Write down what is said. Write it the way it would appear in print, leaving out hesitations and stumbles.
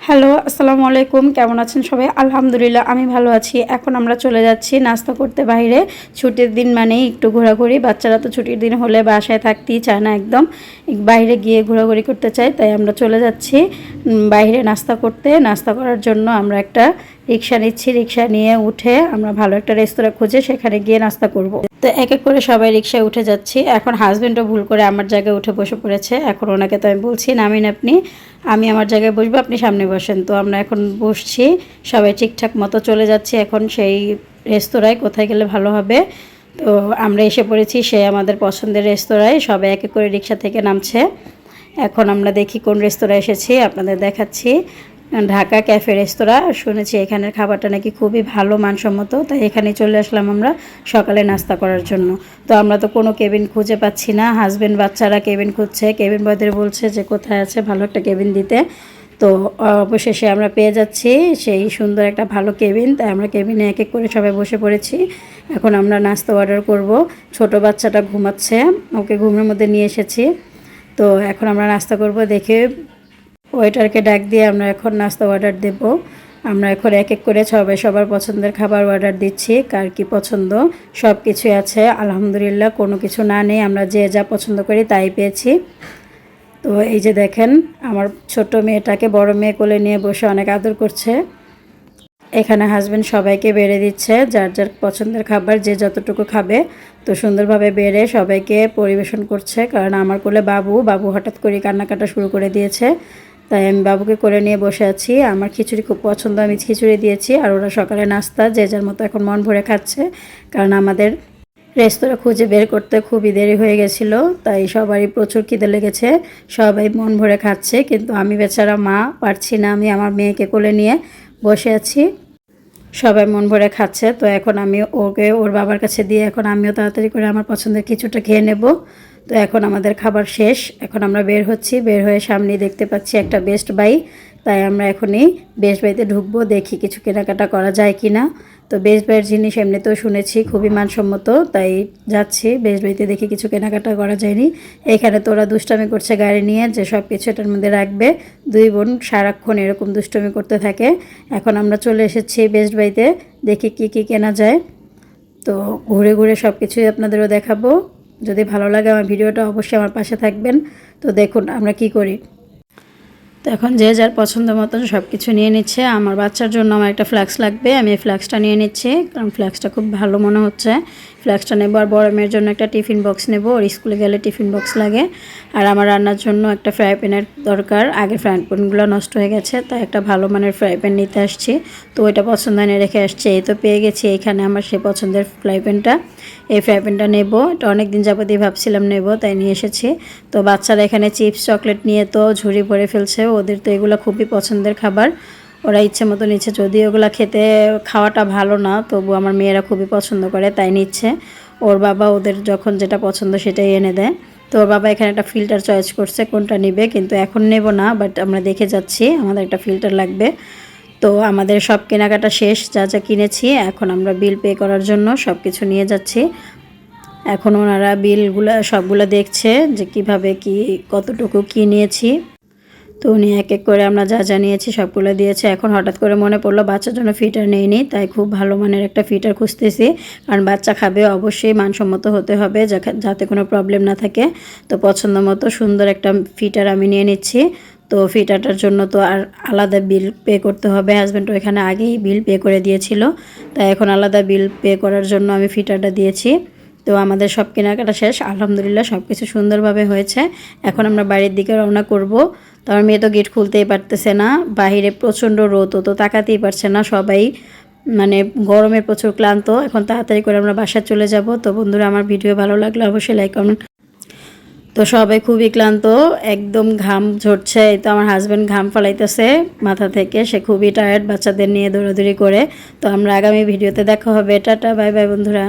Hello, আসসালামু আলাইকুম। কেমন আছেন সবাই? আলহামদুলিল্লাহ আমি ভালো আছি। এখন আমরা চলে যাচ্ছি নাস্তা করতে বাইরে। ছুটির দিন মানেই একটু ঘোরাঘুরি। বাচ্চারা তো ছুটির দিন হলে বাসায় থাকতেই চায় না একদম। বাইরে গিয়ে ঘোরাঘুরি করতে চায়, তাই আমরা চলে যাচ্ছি বাইরে নাস্তা করতে। নাস্তা করার জন্য আমরা একটা রিক্সা নিচ্ছি। রিক্সা নিয়ে উঠে আমরা ভালো একটা রেস্তোরাঁ খুঁজে সেখানে গিয়ে নাস্তা করব। তো এক এক করে সবাই রিক্সায় উঠে যাচ্ছি। এখন হাজব্যান্ডও ভুল করে আমার জায়গায় উঠে বসে পড়েছে। এখন ওনাকে তো আমি বলছি নামিন আপনি, আমি আমার জায়গায় বসবো, আপনি সামনে বসেন। তো আমরা এখন বসছি, সবাই ঠিকঠাক মতো চলে যাচ্ছি এখন সেই রেস্তোরাঁয়। কোথায় গেলে ভালো হবে? তো আমরা এসে পড়েছি সেই আমাদের পছন্দের রেস্তোরাঁয়। সবাই এক এক করে রিক্সা থেকে নামছে। এখন আমরা দেখি কোন রেস্তোরাঁ এসেছি, আপনাদের দেখাচ্ছি। ঢাকা ক্যাফে রেস্তোরাঁ। শুনেছি এখানের খাবারটা নাকি খুবই ভালো মানসম্মত, তাই এখানে চলে আসলাম আমরা সকালে নাস্তা করার জন্য। তো আমরা তো কোনো কেবিন খুঁজে পাচ্ছি না। হাজব্যান্ড বাচ্চারা কেবিন খুঁজছে, কেবিন বয়দের বলছে যে কোথায় আছে ভালো একটা কেবিন দিতে। তো অবশেষে আমরা পেয়ে যাচ্ছি সেই সুন্দর একটা ভালো কেবিন। তাই আমরা কেবিনে এক এক করে সবাই বসে পড়েছি। এখন আমরা নাস্তা অর্ডার করব। ছোট বাচ্চাটা ঘুমাচ্ছে, ওকে ঘুমের মধ্যে নিয়ে এসেছি। তো এখন আমরা নাস্তা করব। দেখে ওয়েটারকে ডাক দিয়ে আমরা এখন নাস্তা অর্ডার দেব। আমরা এখন এক এক করে সবাই সবার পছন্দের খাবার অর্ডার দিচ্ছি। কার কি পছন্দ সব কিছুই আছে আলহামদুলিল্লাহ, কোনো কিছু না নেই। আমরা যে যা পছন্দ করি তাই পেয়েছি। তো এই যে দেখেন, আমার ছোট মেয়েটাকে বড় মেয়ে কোলে নিয়ে বসে অনেক আদর করছে। এখানে হাজব্যান্ড সবাইকে বেড়ে দিচ্ছে যার যার পছন্দের খাবার, যে যতটুকু খাবে। তো সুন্দরভাবে বেড়ে সবাইকে পরিবেশন করছে। কারণ আমার কোলে বাবু হঠাৎ করে কান্নাকাটা শুরু করে দিয়েছে, তাই আমি বাবুকে করে নিয়ে বসে আছি। আমার খিচুড়ি খুব পছন্দ, আমি খিচুড়ি দিয়েছি। আর ওরা সকালে নাস্তা যে যার মতো এখন মন ভরে খাচ্ছে। কারণ আমাদের রেস্তোরাঁ খুঁজে বের করতে খুবই দেরি হয়ে গেছিলো, তাই সবারই প্রচুর খিদে লেগেছে। সবাই মন ভরে খাচ্ছে, কিন্তু আমি বেচারা মা পারছি না। আমি আমার মেয়েকে কোলে নিয়ে বসে আছি, সবাই মন ভরে খাচ্ছে। তো এখন আমি ওকে ওর বাবার কাছে দিয়ে এখন আমিও তাড়াতাড়ি করে আমার পছন্দের কিছুটা খেয়ে নেব। তো এখন আমাদের খাবার শেষ, এখন আমরা বের হচ্ছি। বের হয়ে সামনেই দেখতে পাচ্ছি একটা বেস্ট বাই। তাই আমরা এখনই বেস্ট বাইতে ঢুকবো, দেখি কিছু কেনাকাটা করা যায় কি না। তো বেস্ট বাইয়ের জিনিস এমনিতেও শুনেছি খুবই মানসম্মত, তাই যাচ্ছি বেস্ট বাইতে, দেখি কিছু কেনাকাটা করা যায়নি। এখানে তো ওরা দুষ্টামি করছে গাড়ি নিয়ে, যে সব কিছু এটার মধ্যে রাখবে। দুই বোন সারাক্ষণ এরকম দুষ্টামি করতে থাকে। এখন আমরা চলে এসেছি বেস্ট বাইতে, দেখি কি কি কেনা যায়। তো ঘুরে ঘুরে সব কিছুই আপনাদেরও দেখাবো। যদি ভালো লাগে আমার ভিডিওটা অবশ্যই আমার পাশে থাকবেন। তো দেখুন আমরা কি করি। তো এখন যে যার পছন্দ মতন সব কিছু নিয়ে নিচ্ছে। আমার বাচ্চার জন্য আমার একটা ফ্ল্যাক্স লাগবে, আমি এই ফ্ল্যাক্সটা নিয়ে নিচ্ছি, কারণ ফ্ল্যাক্সটা খুব ভালো মনে হচ্ছে। ফ্ল্যাক্সটা নেবো। আর বড় মেয়ের জন্য একটা টিফিন বক্স নেব, ওর স্কুলে গেলে টিফিন বক্স লাগে। আর আমার রান্নার জন্য একটা ফ্রাই প্যানের দরকার। আগে ফ্রাই প্যানগুলো নষ্ট হয়ে গেছে, তাই একটা ভালো মানের ফ্রাই প্যান নিতে আসছি। তো ওইটা পছন্দ এনে রেখে আসছি। এই তো পেয়ে গেছি এইখানে আমার সে পছন্দের ফ্রাই প্যানটা। এই ফ্রাই প্যানটা নেব, এটা অনেক দিন যাবতই ভাবছিলাম নেব, তাই নিয়ে এসেছি। তো বাচ্চারা এখানে চিপস চকলেট নিয়ে তো ঝুড়ি ভরে ফেলছে। ওদের তো এগুলো খুবই পছন্দের খাবার, ওরা ইচ্ছে মতো নিচ্ছে। যদিও ওগুলো খেতে খাওয়াটা ভালো না, তবু আমার মেয়েরা খুবই পছন্দ করে, তাই নিচ্ছে। ওর বাবা ওদের যখন যেটা পছন্দ সেটাই এনে দেয়। তো ওর বাবা এখানে একটা ফিল্টার চয়েস করছে কোনটা নিবে, কিন্তু এখন নেব না, বাট আমরা দেখে যাচ্ছি, আমাদের একটা ফিল্টার লাগবে। তো আমাদের সব কেনাকাটা শেষ, যা যা কিনেছি। এখন আমরা বিল পে করার জন্য সব কিছু নিয়ে যাচ্ছি। এখন ওনারা বিলগুলো সবগুলো দেখছে যে কিভাবে কি কতটুকু কি নিয়েছি। তো উনি এক এক করে আমরা যা যা নিয়েছি সবগুলো দিয়েছে। এখন হঠাৎ করে মনে পড়লো বাচ্চার জন্য ফিটার নেইনি, তাই খুব ভালো মানের একটা ফিটার খুঁজতেছি। কারণ বাচ্চা খাবে, অবশ্যই মানসম্মত হতে হবে, যাতে কোনো প্রবলেম না থাকে। তো পছন্দ মতো সুন্দর একটা ফিটার আমি নিয়ে নিচ্ছি। তো ফিটারটার জন্য তো আর আলাদা বিল পে করতে হবে, হাজব্যান্ড এখানে আগেই বিল পে করে দিয়েছিল, তাই এখন আলাদা বিল পে করার জন্য আমি ফিটারটা দিয়েছি। তো আমাদের সব কেনাকাটা শেষ আলহামদুলিল্লাহ, সব কিছু সুন্দরভাবে হয়েছে। এখন আমরা বাড়ির দিকে রওনা করব। তো আমার মেয়ে তো গেট খুলতেই পারতেছে না, বাহিরে প্রচণ্ড রোদ, তো তাকাতেই পারছে না। সবাই মানে গরমে প্রচুর ক্লান্ত। এখন তাড়াতাড়ি করে আমরা বাসায় চলে যাব। তো বন্ধুরা, আমার ভিডিও ভালো লাগলে অবশ্যই লাইক কমেন্ট। তো সবাই খুবই ক্লান্ত, একদম ঘাম ঝরছে। এই তো আমার হাজব্যান্ড ঘাম ফালাইতেছে মাথা থেকে, সে খুবই টায়ার্ড বাচ্চাদের নিয়ে দৌড়াদৌড়ি করে। তো আমরা আগামী ভিডিওতে দেখা হবে। টাটা, বাই বাই বন্ধুরা।